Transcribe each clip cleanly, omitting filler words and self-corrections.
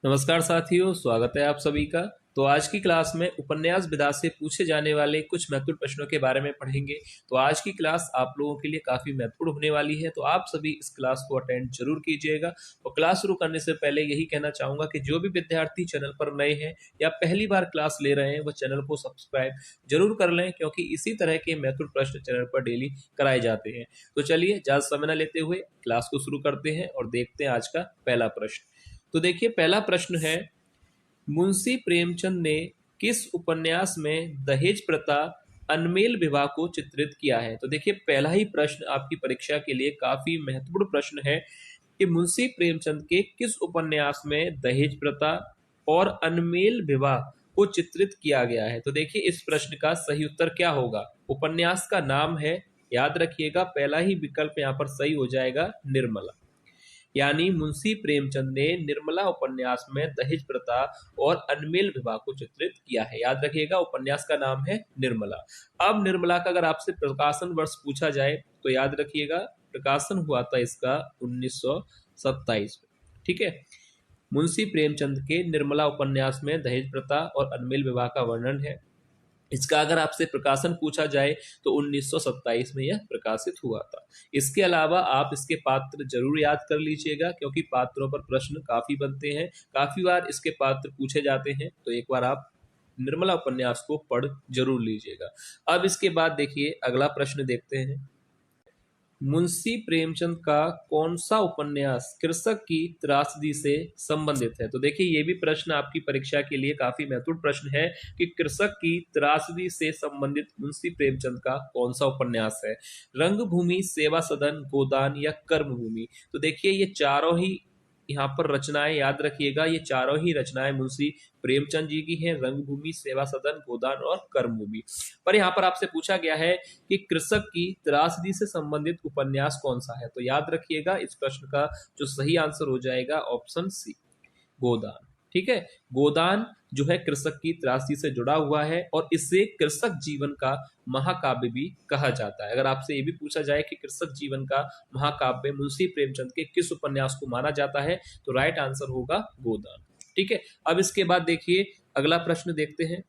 नमस्कार साथियों, स्वागत है आप सभी का। तो आज की क्लास में उपन्यास विधा से पूछे जाने वाले कुछ महत्वपूर्ण प्रश्नों के बारे में पढ़ेंगे। तो आज की क्लास आप लोगों के लिए काफ़ी महत्वपूर्ण होने वाली है, तो आप सभी इस क्लास को अटेंड जरूर कीजिएगा। और क्लास शुरू करने से पहले यही कहना चाहूँगा कि जो भी विद्यार्थी चैनल पर नए हैं या पहली बार क्लास ले रहे हैं, वह चैनल को सब्सक्राइब जरूर कर लें, क्योंकि इसी तरह के महत्वपूर्ण प्रश्न चैनल पर डेली कराए जाते हैं। तो चलिए ज़्यादा समय न लेते हुए क्लास को शुरू करते हैं और देखते हैं आज का पहला प्रश्न। तो देखिए, पहला प्रश्न है, मुंशी प्रेमचंद ने किस उपन्यास में दहेज प्रथा अनमेल विवाह को चित्रित किया है। तो देखिए, पहला ही प्रश्न आपकी परीक्षा के लिए काफी महत्वपूर्ण प्रश्न है कि मुंशी प्रेमचंद के किस उपन्यास में दहेज प्रथा और अनमेल विवाह को चित्रित किया गया है। तो देखिए, इस प्रश्न का सही उत्तर क्या होगा। उपन्यास का नाम है, याद रखिएगा, पहला ही विकल्प यहाँ पर सही हो जाएगा, निर्मला। यानी मुंशी प्रेमचंद ने निर्मला उपन्यास में दहेज प्रथा और अनमेल विवाह को चित्रित किया है। याद रखिएगा, उपन्यास का नाम है निर्मला। अब निर्मला का अगर आपसे प्रकाशन वर्ष पूछा जाए तो याद रखिएगा, प्रकाशन हुआ था इसका 1927 में। ठीक है, मुंशी प्रेमचंद के निर्मला उपन्यास में दहेज प्रथा और अनमेल विवाह का वर्णन है। इसका अगर आपसे प्रकाशन पूछा जाए तो 1927 में यह प्रकाशित हुआ था। इसके अलावा आप इसके पात्र जरूर याद कर लीजिएगा, क्योंकि पात्रों पर प्रश्न काफी बनते हैं, काफी बार इसके पात्र पूछे जाते हैं। तो एक बार आप निर्मला उपन्यास को पढ़ जरूर लीजिएगा। अब इसके बाद देखिए, अगला प्रश्न देखते हैं। मुंशी प्रेमचंद का कौन सा उपन्यास कृषक की त्रासदी से संबंधित है। तो देखिए, ये भी प्रश्न आपकी परीक्षा के लिए काफी महत्वपूर्ण प्रश्न है कि कृषक की त्रासदी से संबंधित मुंशी प्रेमचंद का कौन सा उपन्यास है। रंगभूमि, सेवा सदन, गोदान या कर्मभूमि। तो देखिए, ये चारों ही यहाँ पर रचनाएं, याद रखिएगा, ये चारों ही रचनाएं मुंशी प्रेमचंद जी की हैं। रंगभूमि, सेवा सदन, गोदान और कर्मभूमि। पर यहाँ पर आपसे पूछा गया है कि कृषक की त्रासदी से संबंधित उपन्यास कौन सा है। तो याद रखिएगा, इस प्रश्न का जो सही आंसर हो जाएगा ऑप्शन सी, गोदान। ठीक है, गोदान जो है कृषक की त्रासदी से जुड़ा हुआ है और इसे कृषक जीवन का महाकाव्य भी कहा जाता है। अगर आपसे ये भी पूछा जाए कि कृषक जीवन का महाकाव्य मुंशी प्रेमचंद के किस उपन्यास को माना जाता है, तो राइट आंसर होगा गोदान। ठीक है, अब इसके बाद देखिए, अगला प्रश्न देखते हैं।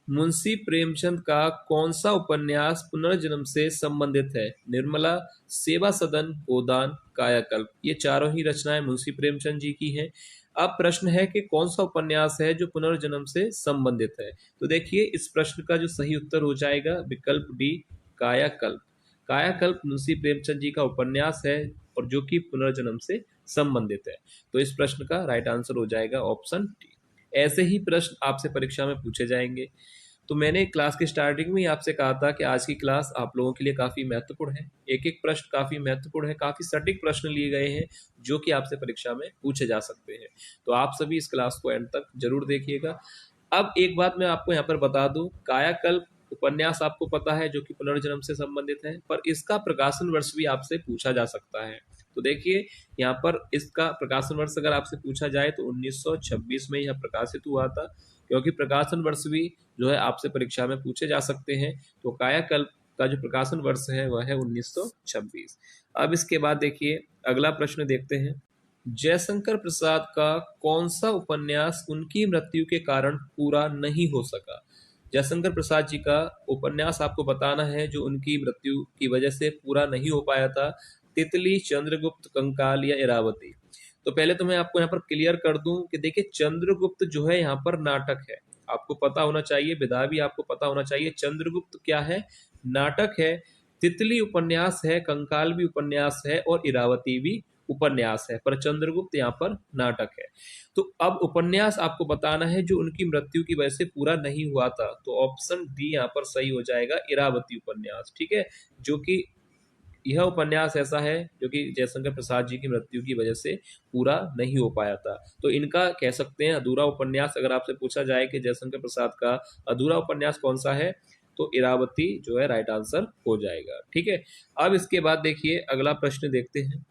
मुंशी प्रेमचंद का कौन सा उपन्यास पुनर्जन्म से संबंधित है। निर्मला, सेवा सदन, गोदान, कायाकल्प। ये चारों ही रचनाएं मुंशी प्रेमचंद जी की हैं। अब प्रश्न है कि कौन सा उपन्यास है जो पुनर्जन्म से संबंधित है। तो देखिए, इस प्रश्न का जो सही उत्तर हो जाएगा विकल्प डी, कायाकल्प। कायाकल्प मुंशी प्रेमचंद जी का उपन्यास है और जो कि पुनर्जन्म से संबंधित है। तो इस प्रश्न का राइट आंसर हो जाएगा ऑप्शन डी। ऐसे ही प्रश्न आपसे परीक्षा में पूछे जाएंगे। तो मैंने क्लास के स्टार्टिंग में ही आपसे कहा था कि आज की क्लास आप लोगों के लिए काफ़ी महत्वपूर्ण है। एक एक प्रश्न काफ़ी महत्वपूर्ण है, काफ़ी सटीक प्रश्न लिए गए हैं जो कि आपसे परीक्षा में पूछे जा सकते हैं। तो आप सभी इस क्लास को एंड तक जरूर देखिएगा। अब एक बात मैं आपको यहाँ पर बता दूं, कायाकल्प उपन्यास आपको पता है जो कि पुनर्जन्म से संबंधित है, पर इसका प्रकाशन वर्ष भी आपसे पूछा जा सकता है। तो देखिए, यहाँ पर इसका प्रकाशन वर्ष अगर आपसे पूछा जाए तो 1926 में यह प्रकाशित हुआ था, क्योंकि प्रकाशन वर्ष भी जो है आपसे परीक्षा में पूछे जा सकते हैं। तो कायाकल्प का जो प्रकाशन वर्ष है वह है 1926। अब इसके बाद देखिए, अगला प्रश्न देखते हैं। जयशंकर प्रसाद का कौन सा उपन्यास उनकी मृत्यु के कारण पूरा नहीं हो सका। जयशंकर प्रसाद जी का उपन्यास आपको बताना है जो उनकी मृत्यु की वजह से पूरा नहीं हो पाया था। तितली, चंद्रगुप्त, कंकाल या इरावती। तो पहले तो मैं आपको यहाँ पर क्लियर कर दूं कि देखिए, चंद्रगुप्त जो है यहाँ पर नाटक है, आपको पता होना चाहिए, विधा भी आपको पता होना चाहिए। चंद्रगुप्त क्या है, नाटक है। तितली उपन्यास है, कंकाल भी उपन्यास है और इरावती भी उपन्यास है, पर चंद्रगुप्त यहाँ पर नाटक है। तो अब उपन्यास आपको बताना है जो उनकी मृत्यु की वजह से पूरा नहीं हुआ था। तो ऑप्शन डी यहाँ पर सही हो जाएगा, इरावती उपन्यास। ठीक है, जो कि यह उपन्यास ऐसा है जो कि जयशंकर प्रसाद जी की मृत्यु की वजह से पूरा नहीं हो पाया था। तो इनका कह सकते हैं अधूरा उपन्यास। अगर आपसे पूछा जाए कि जयशंकर प्रसाद का अधूरा उपन्यास कौन सा है, तो इरावती जो है राइट आंसर हो जाएगा। ठीक है, अब इसके बाद देखिए, अगला प्रश्न देखते हैं।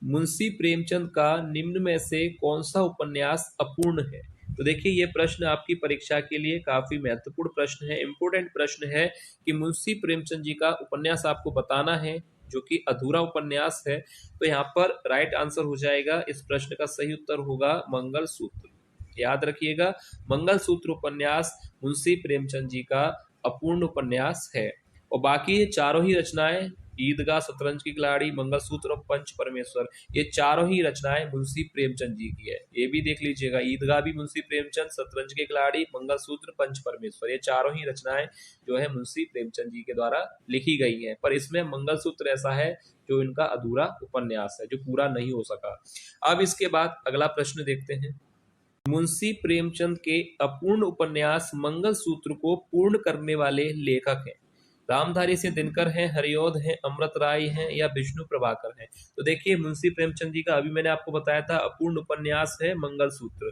मुंशी प्रेमचंद का निम्न में से कौन सा उपन्यास अपूर्ण है। तो देखिए, ये प्रश्न आपकी परीक्षा के लिए काफी महत्वपूर्ण प्रश्न है, इंपोर्टेंट प्रश्न है कि मुंशी प्रेमचंद जी का उपन्यास आपको बताना है जो कि अधूरा उपन्यास है। तो यहाँ पर राइट आंसर हो जाएगा, इस प्रश्न का सही उत्तर होगा मंगलसूत्र। याद रखिएगा, मंगलसूत्र उपन्यास मुंशी प्रेमचंद जी का अपूर्ण उपन्यास है। और बाकी ये चारों ही रचनाएं, ईदगाह, शतरंज की खिलाड़ी, मंगलसूत्र और पंच परमेश्वर, ये चारों ही रचनाएं मुंशी प्रेमचंद जी की है। ये भी देख लीजिएगा, ईदगाह भी मुंशी प्रेमचंद, शतरंज के खिलाड़ी, मंगलसूत्र, पंच परमेश्वर, ये चारों ही रचनाएं जो है मुंशी प्रेमचंद जी के द्वारा लिखी गई है। पर इसमें मंगलसूत्र ऐसा है जो इनका अधूरा उपन्यास है, जो पूरा नहीं हो सका। अब इसके बाद अगला प्रश्न देखते हैं। मुंशी प्रेमचंद के अपूर्ण उपन्यास मंगलसूत्र को पूर्ण करने वाले लेखक हैं। रामधारी सिंह दिनकर हैं, हरिऔध हैं, अमृत राय हैं या विष्णु प्रभाकर हैं। तो देखिए, मुंशी प्रेमचंद जी का अभी मैंने आपको बताया था अपूर्ण उपन्यास है मंगलसूत्र,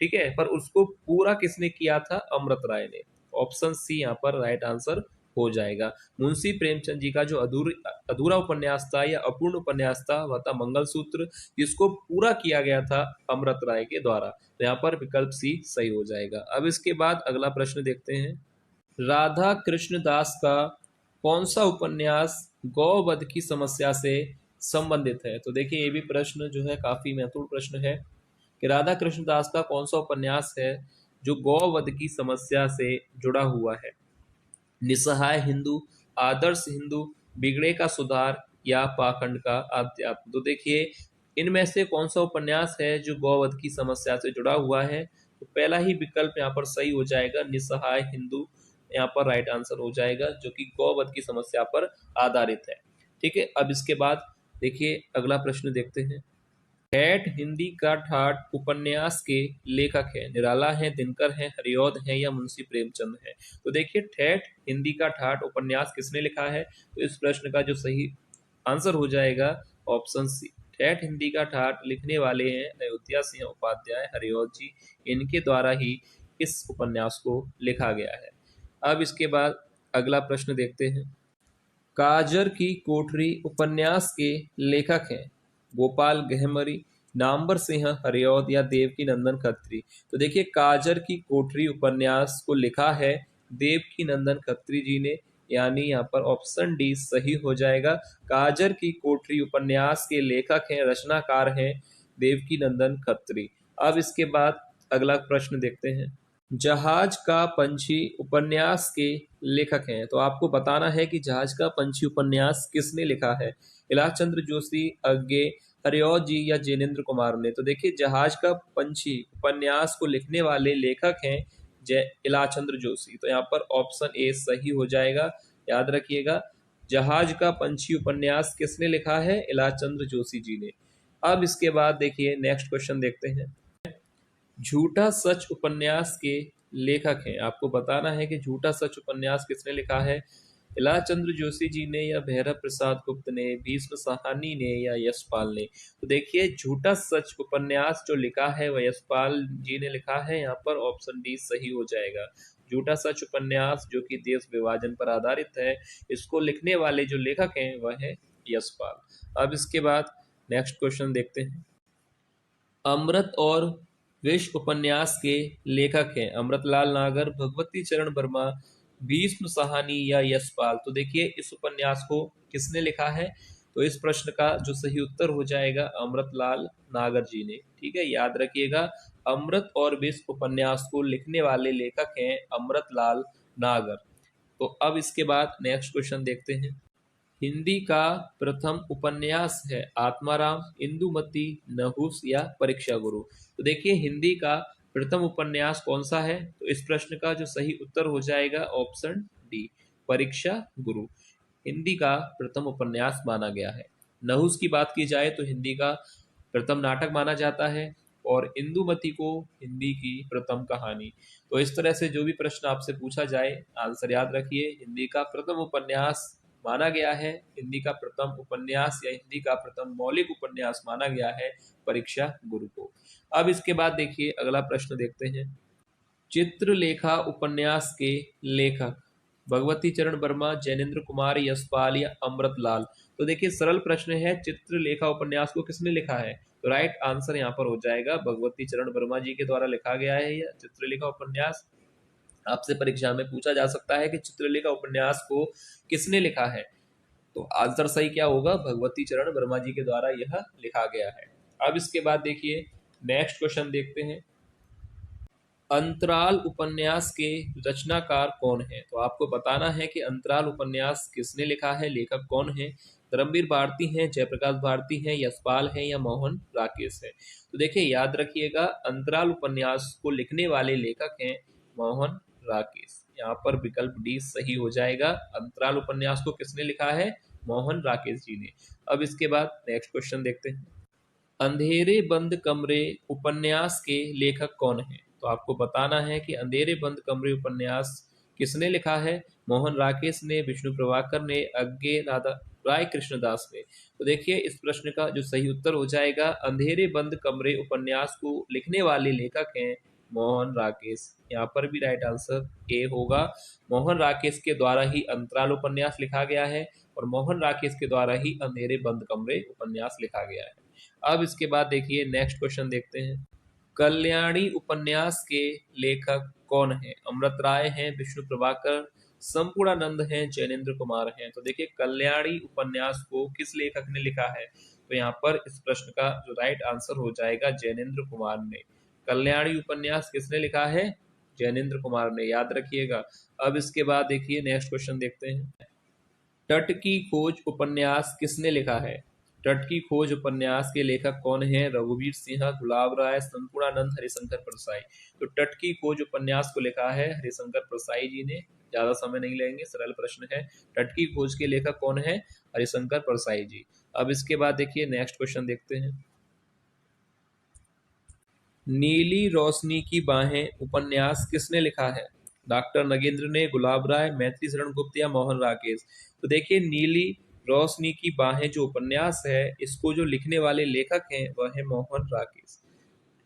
ठीक है, पर उसको पूरा किसने किया था? अमृत राय ने। ऑप्शन सी यहाँ पर राइट आंसर हो जाएगा। मुंशी प्रेमचंद जी का जो अधूरा उपन्यास था या अपूर्ण उपन्यास था वह था मंगलसूत्र, जिसको पूरा किया गया था अमृत राय के द्वारा। तो यहाँ पर विकल्प सी सही हो जाएगा। अब इसके बाद अगला प्रश्न देखते हैं। राधा कृष्ण दास का कौन सा उपन्यास गौवध की समस्या से संबंधित है? तो देखिए, ये भी प्रश्न जो है काफी महत्वपूर्ण प्रश्न है कि राधा कृष्ण दास का कौन सा उपन्यास है जो गौवध की समस्या से जुड़ा हुआ है। निसहाय हिंदू, आदर्श हिंदू, बिगड़े का सुधार या पाखंड का अध्यात्म। तो देखिए, इनमें से कौन सा उपन्यास है जो गौवध की समस्या से जुड़ा हुआ है? तो पहला ही विकल्प यहाँ पर सही हो जाएगा, निसहाय हिंदू यहाँ पर राइट आंसर हो जाएगा, जो कि गौवध की समस्या पर आधारित है। ठीक है, अब इसके बाद देखिए अगला प्रश्न देखते हैं। ठेठ हिंदी का ठाठ उपन्यास के लेखक है। निराला है, दिनकर है, हरिऔध है या मुंशी प्रेमचंद है। तो देखिए, ठेठ हिंदी का ठाठ उपन्यास किसने लिखा है? तो इस प्रश्न का जो सही आंसर हो जाएगा ऑप्शन सी। ठेठ हिंदी का ठाठ लिखने वाले हैं अयोध्या सिंह उपाध्याय, हरिऔध जी, इनके द्वारा ही इस उपन्यास को लिखा गया है। अब इसके बाद अगला प्रश्न देखते हैं। काजर की कोठरी उपन्यास के लेखक हैं गोपाल गहमरी, नामवर सिंह हरिऔध या देवकी नंदन खत्री। तो देखिए, काजर की कोठरी उपन्यास को लिखा है देवकी नंदन खत्री जी ने, यानी यहाँ पर ऑप्शन डी सही हो जाएगा। काजर की कोठरी उपन्यास के लेखक हैं, रचनाकार हैं देवकी नंदन खत्री। अब इसके बाद अगला प्रश्न देखते हैं। जहाज का पंछी उपन्यास के लेखक हैं। तो आपको बताना है कि जहाज का पंछी उपन्यास किसने लिखा है? इलाचंद्र जोशी, अज्ञे, हरिऔध जी या जैनेन्द्र कुमार ने। तो देखिए, जहाज का पंछी उपन्यास को लिखने वाले लेखक हैं इलाचंद्र जोशी। तो यहाँ पर ऑप्शन ए सही हो जाएगा। याद रखिएगा, जहाज का पंछी उपन्यास किसने लिखा है? इलाचंद्र जोशी जी ने। अब इसके बाद देखिए नेक्स्ट क्वेश्चन देखते हैं। झूठा सच उपन्यास के लेखक हैं। आपको बताना है कि झूठा सच उपन्यास किसने लिखा है? इलाचंद्र जोशी जी ने या भैरव प्रसाद गुप्त ने, भीष्म साहनी ने या यशपाल ने। तो देखिए, झूठा सच उपन्यास जो लिखा है वह यशपाल जी ने लिखा है। यहाँ पर ऑप्शन डी सही हो जाएगा। झूठा सच उपन्यास जो कि देश विभाजन पर आधारित है, इसको लिखने वाले जो लेखक हैं वह है यशपाल। अब इसके बाद नेक्स्ट क्वेश्चन देखते हैं। अमृत और विष उपन्यास के लेखक हैं अमृतलाल नागर, भगवती चरण वर्मा, भीष्म साहनी या यशपाल। तो देखिए, इस उपन्यास को किसने लिखा है? तो इस प्रश्न का जो सही उत्तर हो जाएगा अमृतलाल नागर जी ने। ठीक है, याद रखिएगा, अमृत और विष उपन्यास को लिखने वाले लेखक हैं अमृतलाल नागर। तो अब इसके बाद नेक्स्ट क्वेश्चन देखते हैं। हिंदी का प्रथम उपन्यास है आत्माराम, इंदुमती, नहुस या परीक्षा गुरु। तो देखिए, हिंदी का प्रथम उपन्यास कौन सा है? तो इस प्रश्न का जो सही उत्तर हो जाएगा ऑप्शन डी, परीक्षा गुरु हिंदी का प्रथम उपन्यास माना गया है। नहुस की बात की जाए तो हिंदी का प्रथम नाटक माना जाता है, और इंदुमती को हिंदी की प्रथम कहानी। तो इस तरह से जो भी प्रश्न आपसे पूछा जाए, आंसर याद रखिए। हिंदी का प्रथम उपन्यास माना गया है, हिंदी का प्रथम उपन्यास या हिंदी का प्रथम मौलिक उपन्यास माना गया है परीक्षा गुरु को। अब इसके बाद देखिए अगला प्रश्न देखते हैं। चित्रलेखा उपन्यास के लेखक भगवती चरण वर्मा, जैनेन्द्र कुमार, यशपाल या अमृतलाल। तो देखिए, सरल प्रश्न है, चित्रलेखा उपन्यास को किसने लिखा है? तो राइट आंसर यहाँ पर हो जाएगा भगवती चरण वर्मा जी के द्वारा लिखा गया है यह चित्रलेखा उपन्यास। आपसे परीक्षा में पूछा जा सकता है कि चित्रलेखा उपन्यास को किसने लिखा है? तो आंसर सही क्या होगा, भगवती चरण वर्मा जी के द्वारा यह लिखा गया है। अब इसके बाद देखिए नेक्स्ट क्वेश्चन देखते हैं। अंतराल उपन्यास के रचनाकार कौन है? तो आपको बताना है कि अंतराल उपन्यास किसने लिखा है, लेखक कौन है। धर्मवीर भारती हैं, जयप्रकाश भारती हैं, यशपाल हैं या मोहन राकेश है। तो देखिए याद रखिएगा, अंतराल उपन्यास को लिखने वाले लेखक हैं मोहन राकेश। यहाँ पर विकल्प डी सही हो जाएगा। अंतराल उपन्यास को किसने लिखा है? मोहन राकेश जी ने। अब इसके बाद नेक्स्ट क्वेश्चन देखते हैं। अंधेरे बंद कमरे उपन्यास के लेखक कौन हैं? तो आपको बताना है कि अंधेरे बंद कमरे उपन्यास किसने लिखा है। मोहन राकेश ने, विष्णु प्रभाकर ने, अज्ञे राधा राय कृष्णदास ने। तो देखिए इस प्रश्न का जो सही उत्तर हो जाएगा, अंधेरे बंद कमरे उपन्यास को लिखने वाले लेखक हैं मोहन राकेश। यहाँ पर भी राइट आंसर ए होगा। मोहन राकेश के द्वारा ही अंतराल उपन्यास लिखा गया है और मोहन राकेश के द्वारा ही अंधेरे बंद कमरे उपन्यास लिखा गया है। अब इसके बाद देखिए नेक्स्ट क्वेश्चन देखते हैं। कल्याणी उपन्यास के लेखक कौन है? अमृत राय हैं, विष्णु प्रभाकर, संपूर्णानंद हैं, जैनेन्द्र कुमार हैं। तो देखिए कल्याणी उपन्यास को किस लेखक ने लिखा है? तो यहाँ पर इस प्रश्न का जो राइट आंसर हो जाएगा जैनेन्द्र कुमार ने। कल्याणी उपन्यास किसने लिखा है? जैनेन्द्र कुमार ने, याद रखिएगा। अब इसके बाद देखिए नेक्स्ट क्वेश्चन देखते हैं। तट की खोज उपन्यास किसने लिखा है? तट की खोज उपन्यास के लेखक कौन हैं? रघुवीर सिंह, गुलाब राय, संपूर्णानंद, हरिशंकर परसाई। तो तट की खोज उपन्यास को लिखा है हरिशंकर परसाई जी ने। ज्यादा समय नहीं लेंगे, सरल प्रश्न है। तट की खोज के लेखक कौन है? हरिशंकर परसाई जी। अब इसके बाद देखिए नेक्स्ट क्वेश्चन देखते हैं। नीली रोशनी की बाहें उपन्यास किसने लिखा है? डॉक्टर नगेंद्र ने, गुलाब राय, मैथिली शरण गुप्त या मोहन राकेश। तो देखिए नीली रोशनी की बाहें जो उपन्यास है, इसको जो लिखने वाले लेखक हैं वह है मोहन राकेश।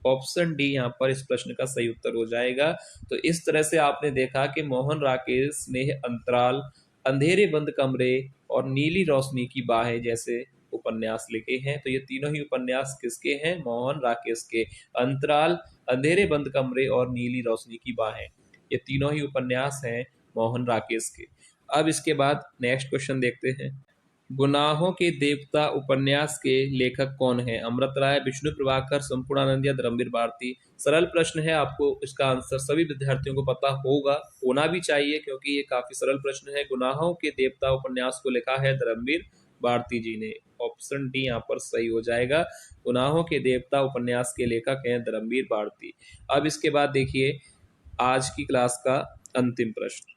ऑप्शन डी यहाँ पर इस प्रश्न का सही उत्तर हो जाएगा। तो इस तरह से आपने देखा कि मोहन राकेश ने अंतराल, अंधेरे बंद कमरे और नीली रोशनी की बाहें जैसे उपन्यास लिखे हैं। तो ये तीनों ही उपन्यास किसके हैं? मोहन राकेश के। अंतराल, अंधेरे बंद कमरे और नीली रोशनी की बाहें, ये तीनों ही उपन्यास हैं मोहन राकेश के। अब इसके बाद नेक्स्ट क्वेश्चन देखते हैं। गुनाहों के देवता उपन्यास के लेखक कौन है? अमृत राय, विष्णु प्रभाकर, संपूर्णानंद या धर्मवीर भारती। सरल प्रश्न है, आपको इसका आंसर सभी विद्यार्थियों को पता होगा, होना भी चाहिए, क्योंकि ये काफी सरल प्रश्न है। गुनाहों के देवता उपन्यास को लिखा है धर्मवीर भारती जी ने। ऑप्शन डी यहाँ पर सही हो जाएगा। गुनाहों के देवता उपन्यास के लेखक हैं धर्मवीर भारती। अब इसके बाद देखिए आज की क्लास का अंतिम प्रश्न।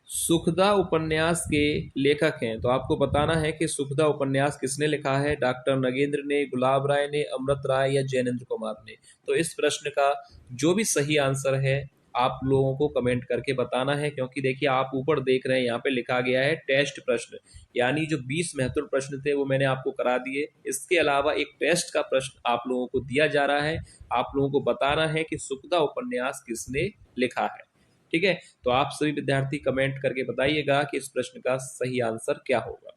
सुखदा उपन्यास के लेखक हैं, तो आपको बताना है कि सुखदा उपन्यास किसने लिखा है। डॉक्टर नगेंद्र ने, गुलाब राय ने, अमृत राय या जैनेन्द्र कुमार ने। तो इस प्रश्न का जो भी सही आंसर है आप लोगों को कमेंट करके बताना है, क्योंकि देखिए आप ऊपर देख रहे हैं यहाँ पे लिखा गया है टेस्ट प्रश्न, यानी जो 20 महत्वपूर्ण प्रश्न थे वो मैंने आपको करा दिए। इसके अलावा एक टेस्ट का प्रश्न आप लोगों को दिया जा रहा है। आप लोगों को बताना है कि सुखदा उपन्यास किसने लिखा है। ठीक है, तो आप सभी विद्यार्थी कमेंट करके बताइएगा कि इस प्रश्न का सही आंसर क्या होगा।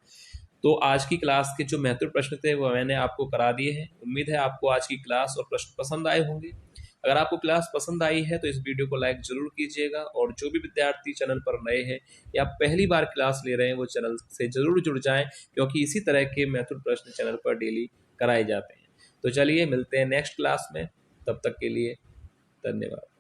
तो आज की क्लास के जो महत्वपूर्ण प्रश्न थे वो मैंने आपको करा दिए हैं। उम्मीद है आपको आज की क्लास और प्रश्न पसंद आए होंगे। अगर आपको क्लास पसंद आई है तो इस वीडियो को लाइक जरूर कीजिएगा, और जो भी विद्यार्थी चैनल पर नए हैं या पहली बार क्लास ले रहे हैं वो चैनल से जरूर जुड़ जाएं, क्योंकि इसी तरह के महत्वपूर्ण प्रश्न चैनल पर डेली कराए जाते हैं। तो चलिए मिलते हैं नेक्स्ट क्लास में, तब तक के लिए धन्यवाद।